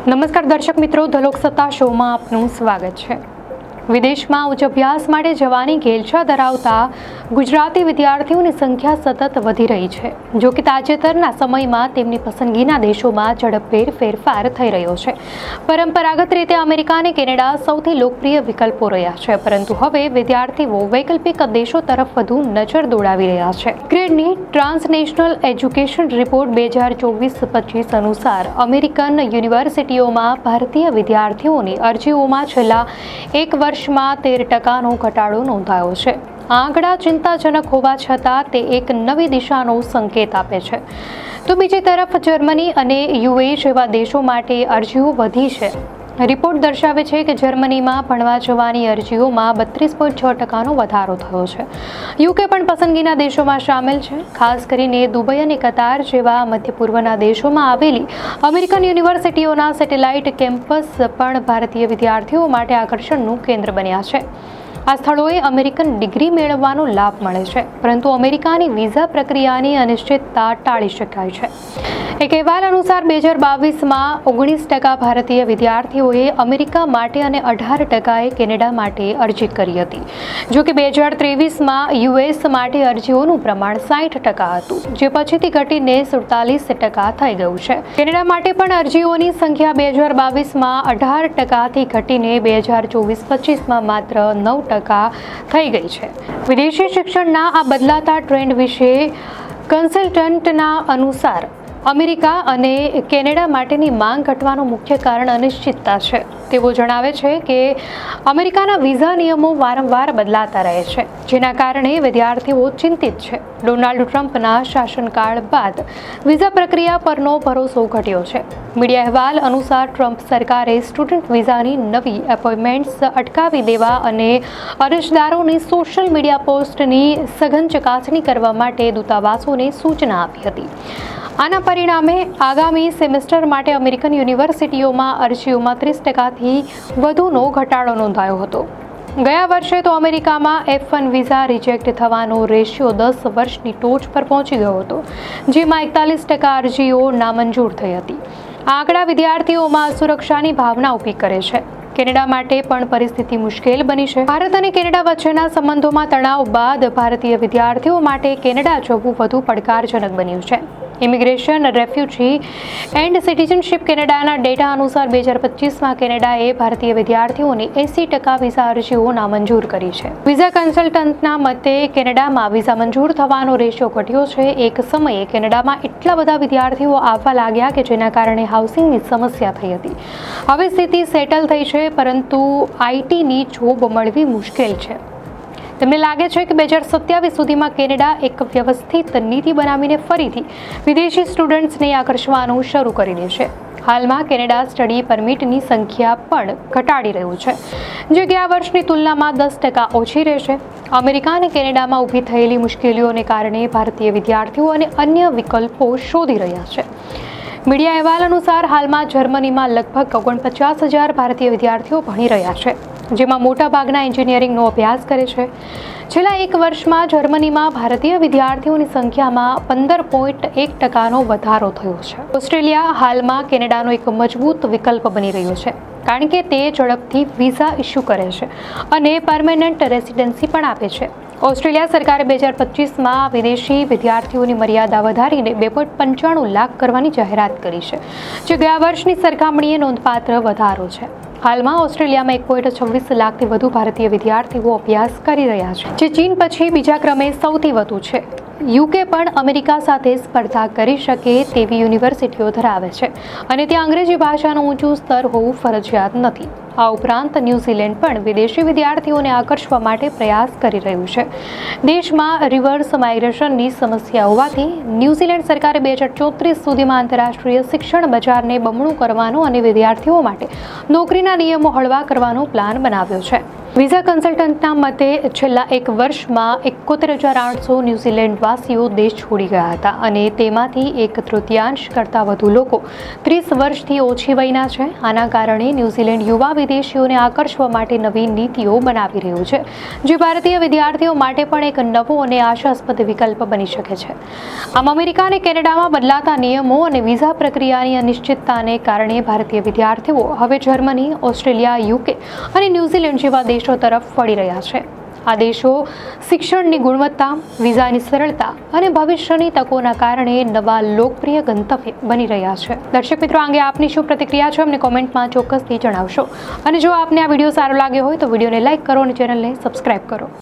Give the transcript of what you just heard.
નમસ્કાર દર્શક મિત્રો, ધ લોકસત્તા શોમાં આપનું સ્વાગત છે। વિદેશમાં ઉચ્ચ અભ્યાસ માટે જવાની ઘેલછા ધરાવતા ગુજરાતી વિદ્યાર્થીઓની સંખ્યા સતત વધી રહી છે। જો કે તાજેતરના સમયમાં તેમની પસંદગીના દેશોમાં ઝડપભેર ફેરફાર થઈ રહ્યો છે। પરંપરાગત રીતે અમેરિકા અને કેનેડા સૌથી લોકપ્રિય વિકલ્પો રહ્યા છે, પરંતુ હવે વિદ્યાર્થીઓ વૈકલ્પિક દેશો તરફ વધુ નજર દોડાવી રહ્યા છે। ગ્રેડની ટ્રાન્સનેશનલ એજ્યુકેશન રિપોર્ટ 2024-25 અનુસાર અમેરિકન યુનિવર્સિટીઓમાં ભારતીય વિદ્યાર્થીઓની અરજીઓમાં છેલ્લા એક વર્ષમાં 13% ઘટાડો નોંધાયો છે। આ આંકડા ચિંતાજનક હોવા છતાં તે એક નવી દિશાનો સંકેત આપે છે। તો બીજી તરફ જર્મની અને યુએ જેવા દેશો માટે અરજીઓ વધી છે। રિપોર્ટ દર્શાવે છે કે જર્મનીમાં ભણવા જવાની અરજીઓમાં 32.6% વધારો થયો છે। યુકે પણ પસંદગીના દેશોમાં સામેલ છે। ખાસ કરીને દુબઈ અને કતાર જેવા મધ્ય પૂર્વના દેશોમાં આવેલી અમેરિકન યુનિવર્સિટીઓના સેટેલાઇટ કેમ્પસ પણ ભારતીય વિદ્યાર્થીઓ માટે આકર્ષણનું કેન્દ્ર બન્યા છે। આ સ્થળોએ અમેરિકન ડિગ્રી મેળવવાનો લાભ મળે છે, પરંતુ અમેરિકાની વિઝા પ્રક્રિયાની અનિશ્ચિતતા ટાળી શકાય છે। એક અહેવાલ અનુસાર 2022માં 19% ભારતીય વિદ્યાર્થીઓએ અમેરિકા માટે અને 18%એ કેનેડા માટે અરજી કરી હતી। જો કે 2023માં યુએસ માટે અરજીઓનું પ્રમાણ 60% હતું, જે પછીથી ઘટીને 47% થઈ ગયું છે। કેનેડા માટે પણ અરજીઓની સંખ્યા 2022માં 18%થી ઘટીને 2024-25માં માત્ર 9% થઈ ગઈ છે। વિદેશી શિક્ષણના આ બદલાતા ટ્રેન્ડ વિશે કન્સલ્ટન્ટના અનુસાર અમેરિકા અને કેનેડા માટેની માંગ ઘટવાનું મુખ્ય કારણ અનિશ્ચિતતા છે। તેઓ જણાવે છે કે અમેરિકાના વિઝા નિયમો વારંવાર બદલાતા રહે છે, જેના કારણે વિદ્યાર્થીઓ ચિંતિત છે। ડોનાલ્ડ ટ્રમ્પના શાસનકાળ બાદ વિઝા પ્રક્રિયા પરનો ભરોસો ઘટ્યો છે। મીડિયા અહેવાલ અનુસાર ટ્રમ્પ સરકારે સ્ટુડન્ટ વિઝાની નવી એપોઇન્ટમેન્ટ્સ અટકાવી દેવા અને અરજદારોની સોશિયલ મીડિયા પોસ્ટની સઘન ચકાસણી કરવા માટે દૂતાવાસોને સૂચના આપી હતી। આના પરિણામે આગામી સેમેસ્ટર માટે અમેરિકન યુનિવર્સિટીઓમાં અરજીઓમાં 30%થી વધુનો ઘટાડો નોંધાયો હતો। ગયા વર્ષે તો અમેરિકામાં F1 વિઝા રિજેક્ટ થવાનો રેશિયો 10 વર્ષની ટોચ પર પહોંચી ગયો હતો, જેમાં 41% અરજીઓ નામંજૂર થઈ હતી। આ આંકડા વિદ્યાર્થીઓમાં સુરક્ષાની ભાવના ઊભી કરે છે। કેનેડા માટે પણ પરિસ્થિતિ મુશ્કેલ બની છે। ભારત અને કેનેડા વચ્ચેના સંબંધોમાં તણાવ બાદ ભારતીય વિદ્યાર્થીઓ માટે કેનેડા જવું વધુ પડકારજનક બન્યું છે। ઇમિગ્રેશન, રેફ્યુજી એન્ડ સિટીઝનશિપ કેનેડાના ડેટા અનુસાર 2025માં કેનેડાએ ભારતીય વિદ્યાર્થીઓની 80% વિઝા અરજીઓ નામંજૂર કરી છે। વિઝા કન્સલ્ટન્ટના મતે કેનેડામાં વિઝા મંજૂર થવાનો રેશિયો ઘટ્યો છે। એક સમયે કેનેડામાં એટલા બધા વિદ્યાર્થીઓ આવવા લાગ્યા કે જેના કારણે હાઉસિંગની સમસ્યા થઈ હતી। હવે સ્થિતિ સેટલ થઈ છે, પરંતુ આઈટીની જોબ મળવી મુશ્કેલ છે। તેમને લાગે છે કે 2027 સુધીમાં કેનેડા એક વ્યવસ્થિત નીતિ બનાવીને ફરીથી વિદેશી સ્ટુડન્ટ્સને આકર્ષવાનું શરૂ કરી દેશે। હાલમાં કેનેડા સ્ટડી પરમિટની સંખ્યા પણ ઘટાડી રહ્યું છે, જે ગયા વર્ષની તુલનામાં 10% ઓછી રહેશે। અમેરિકા અને કેનેડામાં ઊભી થયેલી મુશ્કેલીઓને કારણે ભારતીય વિદ્યાર્થીઓ અને અન્ય વિકલ્પો શોધી રહ્યા છે। મીડિયા અહેવાલ અનુસાર હાલમાં જર્મનીમાં લગભગ 49,000 ભારતીય વિદ્યાર્થીઓ ભણી રહ્યા છે, જેમાં મોટાભાગના એન્જિનિયરિંગનો અભ્યાસ કરે છે। છેલ્લા એક વર્ષમાં જર્મનીમાં ભારતીય વિદ્યાર્થીઓની સંખ્યામાં 15.1%નો વધારો થયો છે। ઓસ્ટ્રેલિયા હાલમાં કેનેડાનો એક મજબૂત વિકલ્પ બની રહ્યો છે, કારણ કે તે ઝડપથી વિઝા ઇસ્યુ કરે છે અને પરમેનન્ટ રેસિડેન્સી પણ આપે છે। ઓસ્ટ્રેલિયા સરકારે 2025માં વિદેશી વિદ્યાર્થીઓની મર્યાદા વધારીને 2.95 લાખ કરવાની જાહેરાત કરી છે, જે ગયા વર્ષની સરખામણીએ નોંધપાત્ર વધારો છે। હાલમાં ઓસ્ટ્રેલિયામાં 1.26 લાખથી વધુ ભારતીય વિદ્યાર્થીઓ અભ્યાસ કરી રહ્યા છે, જે ચીન પછી બીજા ક્રમે સૌથી વધુ છે। યુકે પણ અમેરિકા સાથે સ્પર્ધા કરી શકે તેવી યુનિવર્સિટીઓ ધરાવે છે અને ત્યાં અંગ્રેજી ભાષાનું ઊંચું સ્તર હોવું ફરજિયાત નથી। આ ઉપરાંત ન્યૂઝીલેન્ડ પણ વિદેશી વિદ્યાર્થીઓને આકર્ષવા માટે પ્રયાસ કરી રહ્યું છે। દેશમાં રિવર્સ માઇગ્રેશનની સમસ્યા હોવાથી ન્યૂઝીલેન્ડ સરકારે 2034 સુધીમાં આંતરરાષ્ટ્રીય શિક્ષણ બજારને બમણું કરવાનો અને વિદ્યાર્થીઓ માટે નોકરીના નિયમો હળવા કરવાનો પ્લાન બનાવ્યો છે। વિઝા કન્સલ્ટન્ટના મતે છેલ્લા એક વર્ષમાં 71,800 ન્યૂઝીલેન્ડ વાસીઓ દેશ છોડી ગયા હતા અને તેમાંથી 1/3 કરતાં વધુ લોકો 30 વર્ષથી ઓછી વયના છે. આના કારણે ન્યૂઝીલેન્ડ યુવા વિદેશીઓને આકર્ષવા માટે નવી નીતિઓ બનાવી રહ્યું છે, જે ભારતીય વિદ્યાર્થીઓ માટે પણ એક નવો અને આશાસ્પદ વિકલ્પ બની શકે છે. આમ અમેરિકા અને કેનેડામાં બદલાતા નિયમો અને વિઝા પ્રક્રિયાની અનિશ્ચિતતાને કારણે ભારતીય વિદ્યાર્થીઓ હવે જર્મની, ઓસ્ટ્રેલિયા, યુકે અને ન્યૂઝીલેન્ડ જેવા દેશો તરફ વળી રહ્યા છે. આ દેશો શિક્ષણની ગુણવત્તા, વિઝાની સરળતા અને ભવિષ્યની તકોના કારણે નવા લોકપ્રિય ગંતવ્ય બની રહ્યા છે. દર્શક મિત્રો, અંગે આપની શું પ્રતિક્રિયા છે અમને કોમેન્ટમાં ચોક્કસથી જણાવશો. અને જો આપને આ વિડીયો સારો લાગ્યો હોય તો વિડીયોને લાઇક કરો અને ચેનલને સબસ્ક્રાઇબ કરો.